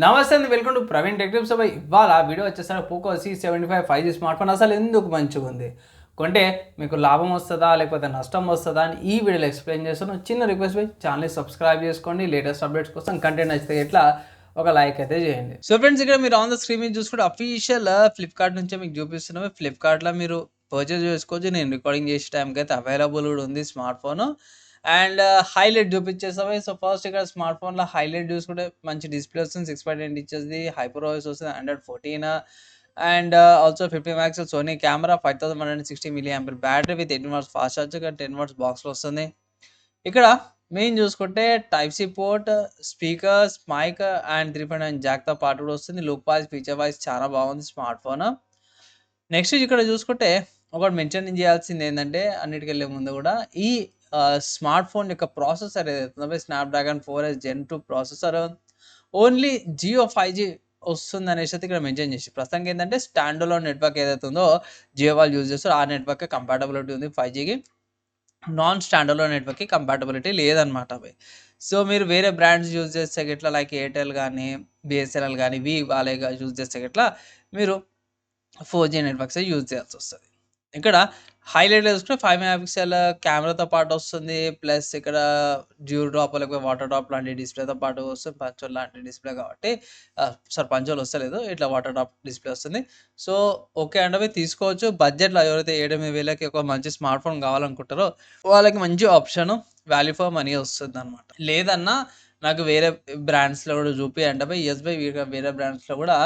నమస్తే అండి, welcome to Praveen tech tips. ఇవాళ వీడియో వచ్చేసరికి Poco C75 5G smart phone అసలు ఎందుకు మంచిగా ఉంది, కొంటే మీకు లాభం వస్తుందా లేకపోతే నష్టం వస్తుందా అని ఈ వీడియోలో ఎక్స్ప్లెయిన్ చేస్తాను. చిన్న రిక్వెస్ట్ పోయి ఛానల్ని సబ్స్క్రైబ్ చేసుకోండి. లేటెస్ట్ అప్డేట్స్ కోసం కంటెంట్ నచ్చితే ఇట్లా ఒక లైక్ అయితే చేయండి. సో ఫ్రెండ్స్, ఇక్కడ మీరు ఆన్ ద స్క్రీన్ మీద చూసుకుంటే అఫీషియల్ ఫ్లిప్కార్ట్ నుంచే మీకు చూపిస్తున్నాము. ఫ్లిప్కార్ట్లో మీరు పర్చేస్ చేసుకోవచ్చు. నేను రికార్డింగ్ చేసే టైంకి అయితే అవైలబుల్ కూడా ఉంది స్మార్ట్ ఫోన్. అండ్ హైలైట్ చూపించేసాము. సో ఫస్ట్ ఇక్కడ స్మార్ట్ ఫోన్లో హైలైట్ చూసుకుంటే మంచి డిస్ప్లే వస్తుంది, 6.8 ఇంచెస్ది, హైపర్ ఓఎస్ వస్తుంది, Android 14 and also 50 megapixel Sony camera, 5160 mAh battery with 18 watts fast charger, 10 watts బాక్స్లో వస్తుంది. ఇక్కడ మెయిన్ చూసుకుంటే type C port, speakers, mic and 3.9 జాక్తో పాటు కూడా వస్తుంది. లుక్ వైజ్, ఫీచర్ వైజ్ చాలా బాగుంది స్మార్ట్ ఫోన్. నెక్స్ట్ ఇక్కడ చూసుకుంటే ఒకటి మెన్షన్ చేయాల్సింది ఏంటంటే, అన్నిటికెళ్ళే ముందు కూడా ఈ స్మార్ట్ ఫోన్ యొక్క ప్రాసెసర్ ఏదైతే Snapdragon 4S Gen 2 processor only Jio 5G వస్తుంది అనేసి అయితే ఇక్కడ మెన్షన్ చేసి, ప్రస్తుతానికి ఏంటంటే స్టాండ్ అలోన్ నెట్వర్క్ ఏదైతే ఉందో జియో వాళ్ళు యూజ్ చేస్తారో ఆ నెట్వర్క్ కంపాటబిలిటీ ఉంది 5Gకి. నాన్ స్టాండ్ అలోన్ నెట్వర్క్కి కంపాటబిలిటీ లేదనమాట అవి. సో మీరు వేరే బ్రాండ్స్ యూజ్ చేస్తే ఇట్లా లైక్ ఎయిర్టెల్ కానీ, బిఎస్ఎన్ఎల్ కానీ, వాళ్ళే యూజ్ చేస్తే ఇట్లా మీరు 4G నెట్వర్క్స్ యూజ్ చేయాల్సి వస్తుంది. ఇక్కడ హైలైట్ చూసుకుంటే 5 మెగాపిక్సెల్ కెమెరాతో పాటు వస్తుంది. ప్లస్ ఇక్కడ డ్యూ డ్రాప్ లేకపోతే వాటర్ డ్రాప్ లాంటి డిస్ప్లేతో పాటు వస్తుంది. పంచోల్ లాంటి డిస్ప్లే కాబట్టి పంచోల్ వస్తలేదు, ఇట్లా వాటర్ డ్రాప్ డిస్ప్లే వస్తుంది. సో ఓకే అండి, అవి తీసుకోవచ్చు. బడ్జెట్లో ఎవరైతే 7,000కి ఒక మంచి స్మార్ట్ ఫోన్ కావాలనుకుంటారో వాళ్ళకి మంచి ఆప్షన్, వాల్యూ ఫర్ మనీ వస్తుంది అనమాట. లేదన్నా నాకు వేరే బ్రాండ్స్లో కూడా చూపి అంటే ఎస్బై వేరే బ్రాండ్స్లో కూడా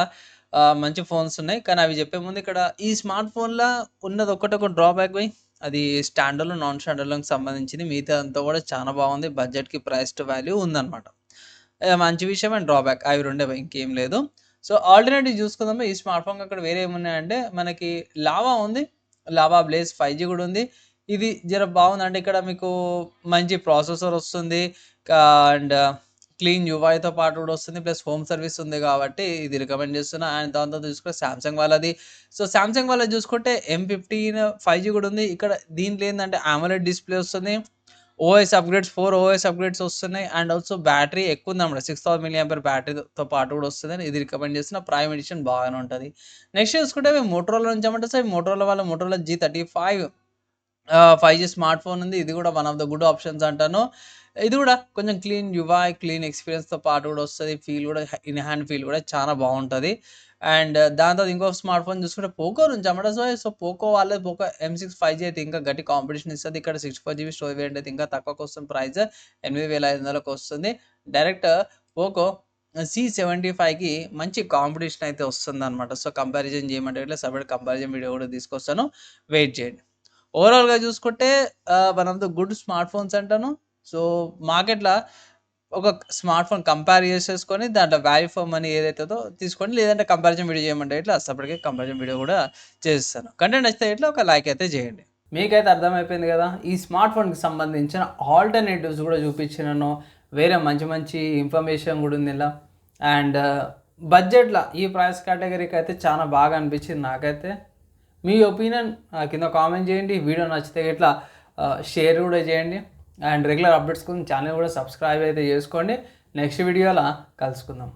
మంచి ఫోన్స్ ఉన్నాయి. కానీ అవి చెప్పే ముందు ఇక్కడ ఈ స్మార్ట్ ఫోన్లో ఉన్నది ఒక డ్రాబ్యాక్ పోయి, అది స్టాండర్డ్లో నాన్ స్టాండర్డ్లోకి సంబంధించింది. మిగతా అంతా కూడా చాలా బాగుంది. బడ్జెట్కి ప్రైస్ టు వాల్యూ ఉందన్నమాట. మంచి విషయం అండ్ డ్రాబ్యాక్ అవి రెండే, ఇంకేం లేదు. సో ఆల్టర్నేటివ్ చూసుకుందాము. ఈ స్మార్ట్ ఫోన్ అక్కడ వేరే ఏమున్నాయంటే మనకి లావా ఉంది, లావా బ్లేజ్ 5G కూడా ఉంది. ఇది జర బాగుంది అంటే ఇక్కడ మీకు మంచి ప్రాసెసర్ వస్తుంది అండ్ క్లీన్ యూఐతో పాటు కూడా వస్తుంది. ప్లస్ హోమ్ సర్వీస్ ఉంది కాబట్టి ఇది రికమెండ్ చేస్తున్నా. అండ్ దాంతో చూసుకుంటే సామ్సంగ్ వాళ్ళది. సో సామ్సంగ్ వాళ్ళది చూసుకుంటే M15 5G కూడా ఉంది. ఇక్కడ దీంట్లో ఏంటంటే AMOLED డిస్ప్లే వస్తుంది. ఓఎస్ అప్గ్రేడ్స్ 4 ఓఎస్ అప్గ్రేడ్స్ వస్తున్నాయి. అండ్ ఆల్సో బ్యాటరీ ఎక్కువ ఉందన్నమాట, 6000 mAh బ్యాటరీతో పాటు కూడా వస్తుంది. ఇది రికమెండ్ చేస్తున్న. ప్రైమ్ ఎడిషన్ బాగానే ఉంటుంది. నెక్స్ట్ చూసుకుంటే మేము మోటరోలా నుంచి ఏమంటే sir, Motorola G35 5G smart phone ఉంది. ఇది కూడా one of the good options అంటాను. ఇది కూడా కొంచెం క్లీన్ యూఐ, క్లీన్ ఎక్స్పీరియన్స్తో పాటు కూడా వస్తుంది. ఫీల్ కూడా, ఇన్ హ్యాండ్ ఫీల్ కూడా చాలా బాగుంటుంది. అండ్ దాని తర్వాత ఇంకో స్మార్ట్ ఫోన్ చూసుకుంటే పోకో నుంచి అన్నమాట. సో పోకో వాళ్ళే పోకో M6 5G అయితే ఇంకా గట్టి కాంపిటీషన్ ఇస్తుంది. ఇక్కడ 64GB స్టోరేజ్ వేరియంట్ అయితే ఇంకా తక్కువకి వస్తుంది. ప్రైస్ 8,500కి వస్తుంది. డైరెక్ట్ పోకో C75కి మంచి కాంపిటీషన్ అయితే వస్తుంది అనమాట. సో కంపారిజన్ చేయమంటే ఇట్లా సపరేట్ కంపారిజన్ వీడియో కూడా తీసుకొస్తాను, వెయిట్ చేయండి. ఓవరాల్గా చూసుకుంటే one of the good smart phones అంటాను. సో మార్కెట్లో ఒక స్మార్ట్ ఫోన్ కంపేర్ చేసేసుకొని దాంట్లో వాల్యూ ఫర్ మనీ ఏదైతుందో తీసుకోండి. లేదంటే కంపారిజన్ వీడియో చేయమంటే ఇట్లా సపరేట్గా కంపారిజన్ వీడియో కూడా చేస్తాను. కంటెంట్ నచ్చితే ఇట్లా ఒక లైక్ అయితే చేయండి. మీకైతే అర్థమైపోయింది కదా, ఈ స్మార్ట్ ఫోన్కి సంబంధించిన ఆల్టర్నేటివ్స్ కూడా చూపించినాను. వేరే మంచి మంచి ఇన్ఫర్మేషన్ కూడా ఉంది ఇలా. అండ్ బడ్జెట్లో ఈ ప్రైస్ కేటగిరీకి అయితే చాలా బాగా అనిపించింది నాకైతే. మీ ఒపీనియన్ కింద కామెంట్ చేయండి. వీడియో నచ్చితే ఇట్లా షేర్ కూడా చేయండి. అండ్ రెగ్యులర్ అప్డేట్స్ కోసం ఛానల్ కూడా సబ్స్క్రైబ్ అయితే చేసుకోండి. నెక్స్ట్ వీడియోలో కలుసుకుందాం.